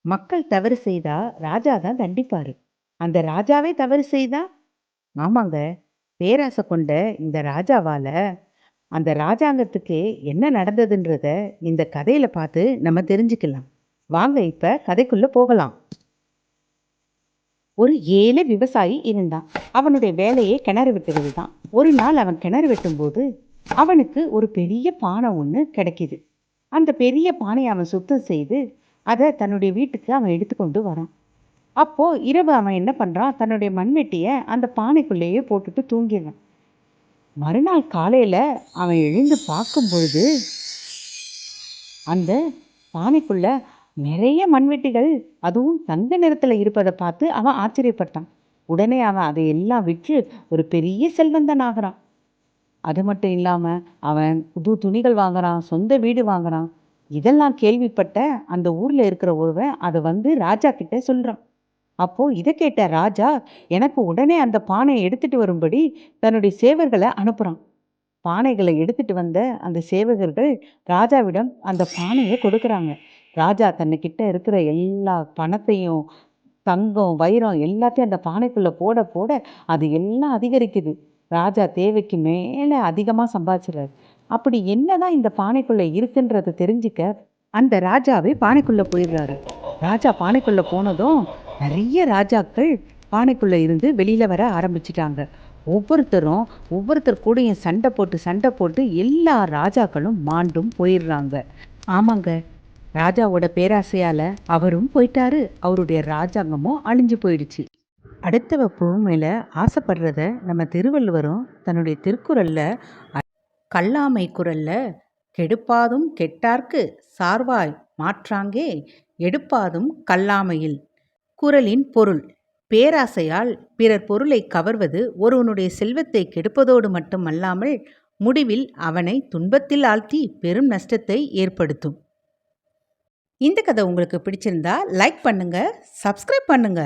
மக்கள் தவறு செய்தா ராஜா தான் தண்டிப்பாரு. அந்த ராஜாவே தவறு செய்தா? ஆமாங்க. பேராசை கொண்ட இந்த ராஜாவால அந்த ராஜாங்கத்துக்கு என்ன நடந்ததுன்றத இந்த கதையில பார்த்து நம்ம தெரிஞ்சுக்கலாம். வாங்க இப்ப கதைக்குள்ள போகலாம். ஒரு ஏழை விவசாயி இருந்தான். அவனுடைய வேலையே கிணறு வெட்டுறது தான். ஒரு நாள் அவன் கிணறு வெட்டும்போது அவனுக்கு ஒரு பெரிய பானை ஒண்ணு கிடைக்குது. அந்த பெரிய பானையை அவன் சுத்தம் செய்து அதை தன்னுடைய வீட்டுக்கு அவன் எடுத்துக்கொண்டு வரான். அப்போ இரவு அவன் என்ன பண்றான், தன்னுடைய மண்வெட்டிய அந்த பானைக்குள்ளேயே போட்டுட்டு தூங்கிடுறான். மறுநாள் காலையில அவன் எழுந்து பார்க்கும் பொழுது அந்த பானைக்குள்ள நிறைய மண்வெட்டிகள், அதுவும் தங்க நிறத்துல இருப்பதை பார்த்து அவன் ஆச்சரியப்பட்டான். உடனே அவன் அதை எல்லாம் விற்று ஒரு பெரிய செல்வந்தன் ஆகிறான். அது மட்டும் இல்லாம அவன் புது துணிகள் வாங்குறான், சொந்த வீடு வாங்குறான். இதெல்லாம் கேள்விப்பட்ட அந்த ஊர்ல இருக்கிற ஒருவன் அதை வந்து ராஜா கிட்ட சொல்றான். அப்போ இதை கேட்ட ராஜா எனக்கு உடனே அந்த பானையை எடுத்துட்டு வரும்படி தன்னுடைய சேவர்களை அனுப்புறான். பானைகளை எடுத்துட்டு வந்த அந்த சேவகர்கள் ராஜாவிடம் அந்த பானையை கொடுக்குறாங்க. ராஜா தன்னுக்கிட்ட இருக்கிற எல்லா பணத்தையும், தங்கம், வைரம் எல்லாத்தையும் அந்த பானைக்குள்ள போட போட அது எல்லாம் அதிகரிக்குது. ராஜா தேவைக்கு மேல அதிகமா சம்பாதிச்சுறாரு. அப்படி என்னதான் இந்த பானைக்குள்ள இருக்குன்றத தெரிஞ்சுக்க அந்த ராஜாவே பானைக்குள்ள போயிடுறாரு. ராஜா பானைக்குள்ள போனதும் நிறைய ராஜாக்கள் பானைக்குள்ள இருந்து வெளியில வர ஆரம்பிச்சிட்டாங்க. ஒவ்வொருத்தரும் ஒவ்வொருத்தர் கூடயும் சண்டை போட்டு எல்லா ராஜாக்களும் மாண்டும் போயிடுறாங்க. ஆமாங்க. ராஜாவோட பேராசையால அவரும் போயிட்டாரு. அவருடைய ராஜாங்கமும் அழிஞ்சு போயிடுச்சு. அடுத்தவ பொறுமையில ஆசைப்படுறத நம்ம திருவள்ளுவரும் தன்னுடைய திருக்குறள்ல கல்லாமை குறள்ல கெடுப்பாதும் கெட்டார்க்கு சார்வாய் மாற்றாங்கே எடுப்பாதும் கல்லாமையில். குறளின் பொருள்: பேராசையால் பிறர் பொருளை கவர்வது ஒருவனுடைய செல்வத்தை கெடுப்பதோடு மட்டுமல்லாமல் முடிவில் அவனை துன்பத்தில் ஆழ்த்தி பெரும் நஷ்டத்தை ஏற்படுத்தும். இந்த கதை உங்களுக்கு பிடிச்சிருந்தா லைக் பண்ணுங்க, சப்ஸ்கிரைப் பண்ணுங்க.